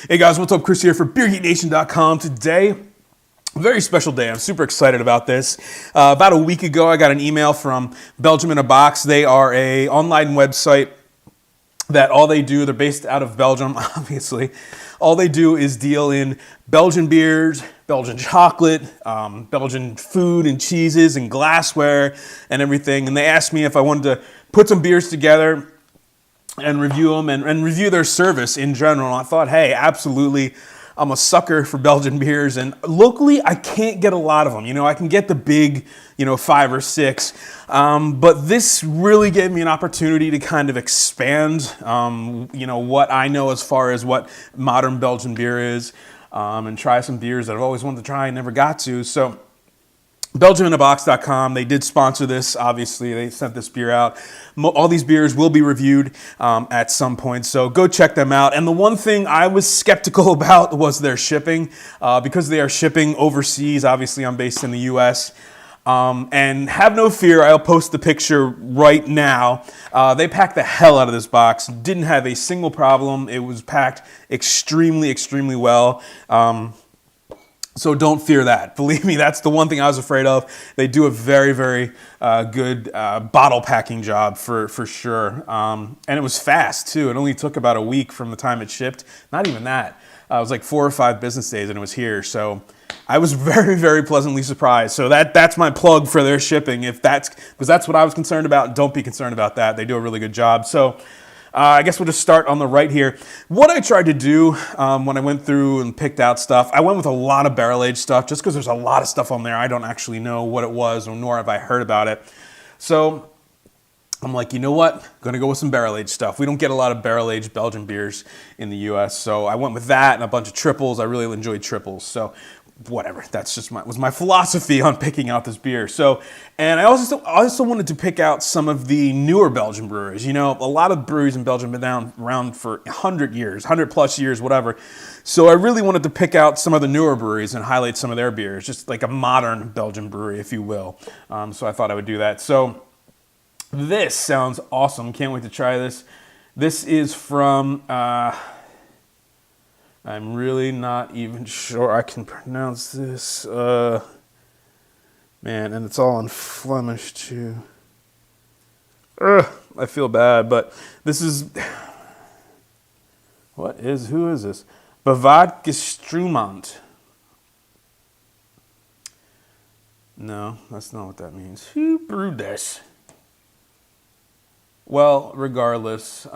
Hey guys, what's up? Chris here for BeerGeekNation.com. Today, a very special day. I'm super excited about this. About a week ago, I got an email from Belgium in a Box. They are a online website that all they do, they're based out of Belgium, obviously. All they do is deal in Belgian beers, Belgian chocolate, Belgian food and cheeses and glassware and everything. And they asked me if I wanted to put some beers together and review them and review their service in general. I thought, hey, absolutely. I'm a sucker for Belgian beers, and locally I can't get a lot of them. You know, I can get the big, 5 or 6, but this really gave me an opportunity to kind of expand, what I know as far as what modern Belgian beer is, and try some beers that I've always wanted to try and never got to. So BelgiumInABox.com, they did sponsor this, obviously. They sent this beer out. All these beers will be reviewed at some point, so go check them out. And the one thing I was skeptical about was their shipping. Because they are shipping overseas, obviously I'm based in the US. And have no fear, I'll post the picture right now. They packed the hell out of this box. Didn't have a single problem. It was packed extremely, extremely well. So don't fear that. Believe me, that's the one thing I was afraid of. They do a very, very good bottle packing job for sure. And it was fast too. It only took about a week from the time it shipped. Not even that. It was like 4 or 5 business days and it was here. So I was very, very pleasantly surprised. So that's my plug for their shipping. Because that's what I was concerned about. Don't be concerned about that. They do a really good job. So I guess we'll just start on the right here. What I tried to do when I went through and picked out stuff, I went with a lot of barrel-aged stuff just because there's a lot of stuff on there. I don't actually know what it was, or nor have I heard about it. So I'm like, you know what? I'm going to go with some barrel-aged stuff. We don't get a lot of barrel-aged Belgian beers in the US, so I went with that and a bunch of triples. I really enjoyed triples, so whatever. That's just was my philosophy on picking out this beer. So, and I also wanted to pick out some of the newer Belgian breweries. You know, a lot of breweries in Belgium have been around for 100 years, 100 plus years, whatever. So I really wanted to pick out some of the newer breweries and highlight some of their beers, just like a modern Belgian brewery, if you will. So I thought I would do that. So this sounds awesome. Can't wait to try this. This is from I'm really not even sure I can pronounce this. Man, and it's all in Flemish too. I feel bad, but this is... who is this? Bewaardgestrumand. No, that's not what that means. Who brewed this? Well, regardless,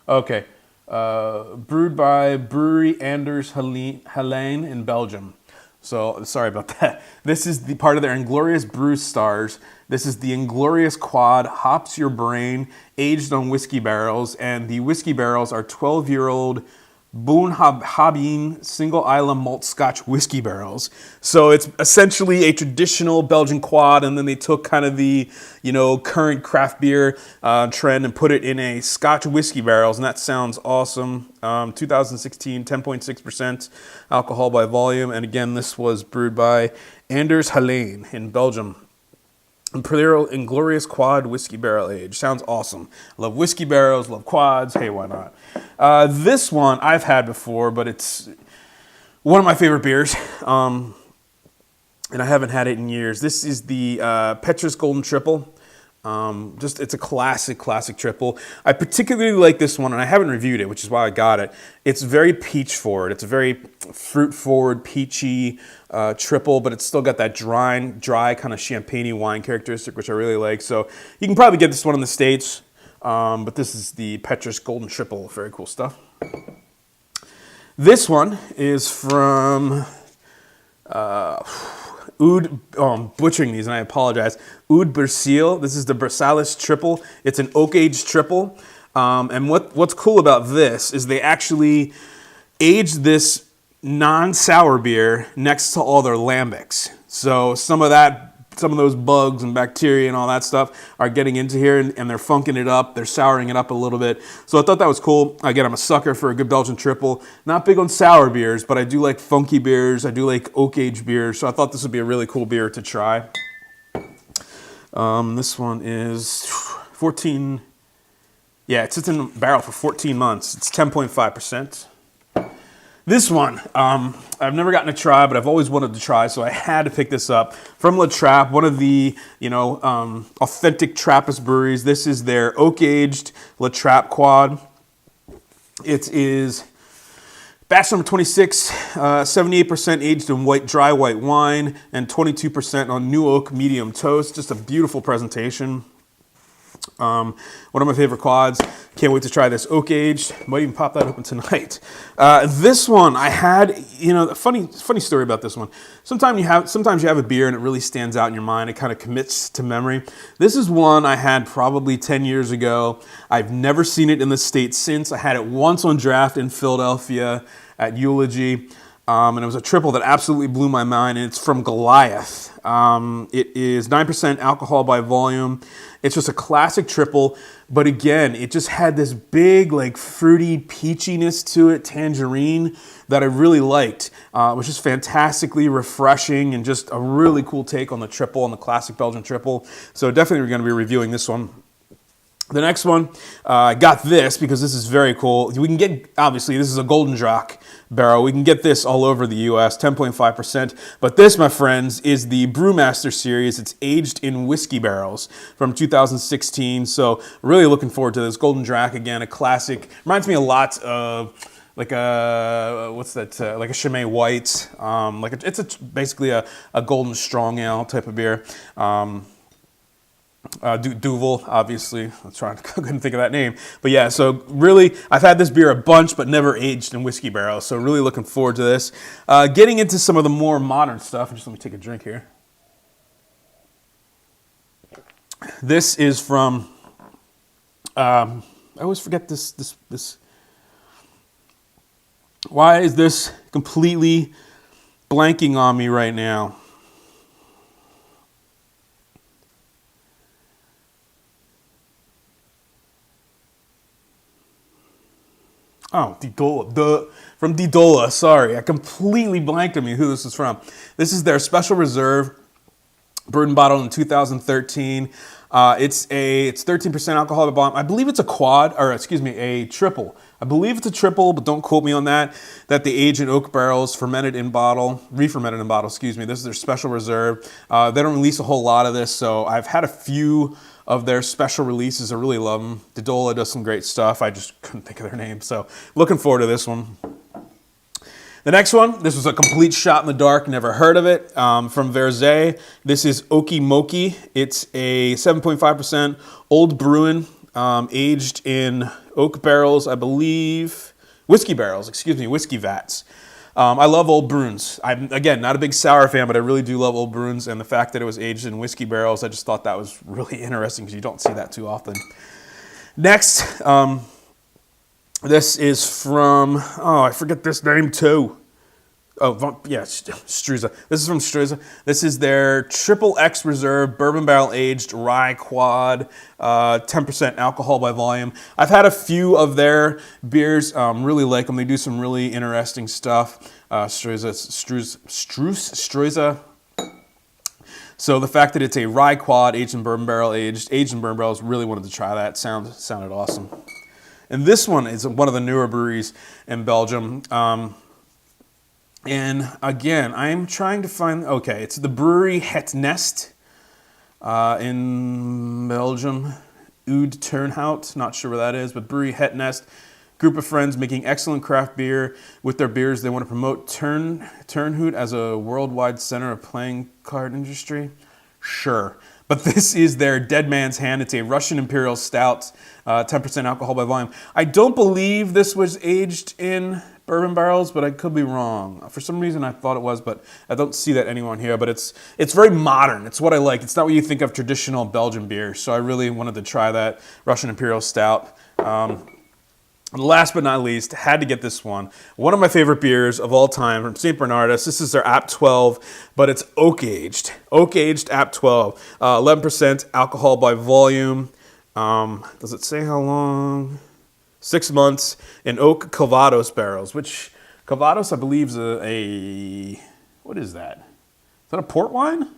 okay, brewed by Brewery Anders Helene in Belgium. So, sorry about that. This is the part of their Inglorious Brew Stars. This is the Inglorious Quad, hops your brain, aged on whiskey barrels. And the whiskey barrels are 12-year-old Boonhabeen single island malt Scotch whiskey barrels. So it's essentially a traditional Belgian quad, and then they took kind of the, current craft beer trend and put it in a Scotch whiskey barrels, and that sounds awesome. 2016, 10.6% alcohol by volume, and again, this was brewed by Anders Helene in Belgium. Imperial Inglorious Quad Whiskey Barrel Age. Sounds awesome. Love whiskey barrels, love quads. Hey, why not? This one I've had before, but it's one of my favorite beers. And I haven't had it in years. This is the Petrus Golden Tripel. It's a classic triple. I particularly like this one, and I haven't reviewed it, which is why I got it. It's very peach forward. It's a very fruit forward, peachy triple, but it's still got that dry kind of champagne-y wine characteristic, which I really like. So you can probably get this one in the States, but this is the Petrus Golden Tripel. Very cool stuff. This one is from I'm butchering these and I apologize. Oud Bersil. This is the Bersalis Triple. It's an oak-aged triple. And what's cool about this is they actually aged this non-sour beer next to all their lambics. So some of those bugs and bacteria and all that stuff are getting into here and they're funking it up. They're souring it up a little bit. So I thought that was cool. Again, I'm a sucker for a good Belgian triple. Not big on sour beers, but I do like funky beers. I do like oak-aged beers. So I thought this would be a really cool beer to try. This one is 14 Yeah, it sits in a barrel for 14 months. It's 10.5%. This one, I've never gotten to try, but I've always wanted to try, so I had to pick this up. From La Trappe, one of the, authentic Trappist breweries. This is their oak-aged La Trappe Quad. It is batch number 26, 78% aged in dry white wine, and 22% on new oak medium toast. Just a beautiful presentation. One of my favorite quads. Can't wait to try this oak aged. Might even pop that open tonight. This one I had, a funny story about this one. Sometimes you have a beer and it really stands out in your mind. It kind of commits to memory. This is one I had probably 10 years ago. I've never seen it in the States since. I had it once on draft in Philadelphia at Eulogy. And it was a triple that absolutely blew my mind, and it's from Goliath. It is 9% alcohol by volume. It's just a classic triple, but again, it just had this big, fruity peachiness to it, tangerine, that I really liked. It was just fantastically refreshing and just a really cool take on the triple, on the classic Belgian triple. So definitely we're going to be reviewing this one. The next one, I got this because this is very cool. We can get, obviously, this is a Golden Jock barrel. We can get this all over the U.S., 10.5%. But this, my friends, is the Brewmaster Series. It's aged in whiskey barrels from 2016. So really looking forward to this. Golden Jock, again, a classic. Reminds me a lot of like a, like a Chimay White. It's basically a golden strong ale type of beer. Duvel, obviously. I couldn't think of that name. But yeah, so really, I've had this beer a bunch, but never aged in whiskey barrels. So really looking forward to this. Getting into some of the more modern stuff. Just let me take a drink here. This is from, I always forget this. Why is this completely blanking on me right now? Oh, Dola. From Dola, sorry. I completely blanked on me who this is from. This is their special reserve, brewed and bottled in 2013. It's 13% alcohol by volume. I believe it's a quad, a triple. I believe it's a triple, but don't quote me on that. That they age in oak barrels, re-fermented in bottle, This is their special reserve. They don't release a whole lot of this, so I've had a few of their special releases. I really love them. Dola does some great stuff. I just couldn't think of their name, so looking forward to this one. The next one, this was a complete shot in the dark, never heard of it. From Verze, this is Oki Mochi. It's a 7.5% old Bruin, aged in oak barrels, I believe, whiskey vats. I love old Bruins. I'm, again, not a big sour fan, but I really do love old Bruins, and the fact that it was aged in whiskey barrels, I just thought that was really interesting because you don't see that too often. Next, this is from, I forget this name too. Struza. This is from Struza. This is their Triple X Reserve Bourbon Barrel Aged Rye Quad, 10% alcohol by volume. I've had a few of their beers, really like them. They do some really interesting stuff. Struza. So the fact that it's a Rye Quad aged in bourbon barrels, really wanted to try that. Sounded awesome. And this one is one of the newer breweries in Belgium. And again, I'm trying to find, it's the brewery Het Nest in Belgium. Oud Turnhout, not sure where that is, but brewery Het Nest. Group of friends making excellent craft beer with their beers. They want to promote Turnhout as a worldwide center of playing card industry. Sure. But this is their Dead Man's Hand. It's a Russian Imperial Stout, 10% alcohol by volume. I don't believe this was aged in bourbon barrels, but I could be wrong. For some reason, I thought it was, but I don't see that anywhere here. But it's very modern. It's what I like. It's not what you think of traditional Belgian beer. So I really wanted to try that Russian Imperial Stout. Last but not least, had to get this one. One of my favorite beers of all time from St. Bernardus. This is their App 12, but it's oak-aged. Oak-aged App 12. 11% alcohol by volume. Does it say how long? 6 months in oak Calvados barrels, which Calvados, I believe, is what is that? Is that a port wine?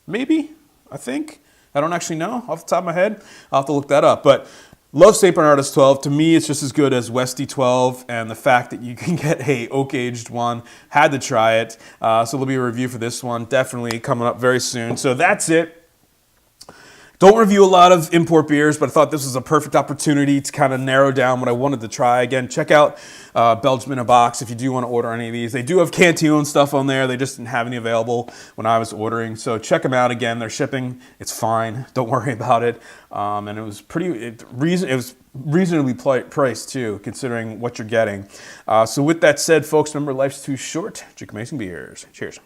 Maybe, I think. I don't actually know off the top of my head. I'll have to look that up. But Love St. Bernardus 12. To me, it's just as good as Westy 12, and the fact that you can get a oak-aged one, had to try it. So there'll be a review for this one, definitely coming up very soon. So that's it. Don't review a lot of import beers, but I thought this was a perfect opportunity to kind of narrow down what I wanted to try. Again, check out Belgium in a Box if you do want to order any of these. They do have Cantillon stuff on there. They just didn't have any available when I was ordering. So check them out. Again, they're shipping. It's fine. Don't worry about it. And it was reasonably priced too, considering what you're getting. So with that said, folks, remember life's too short. Drink amazing beers. Cheers.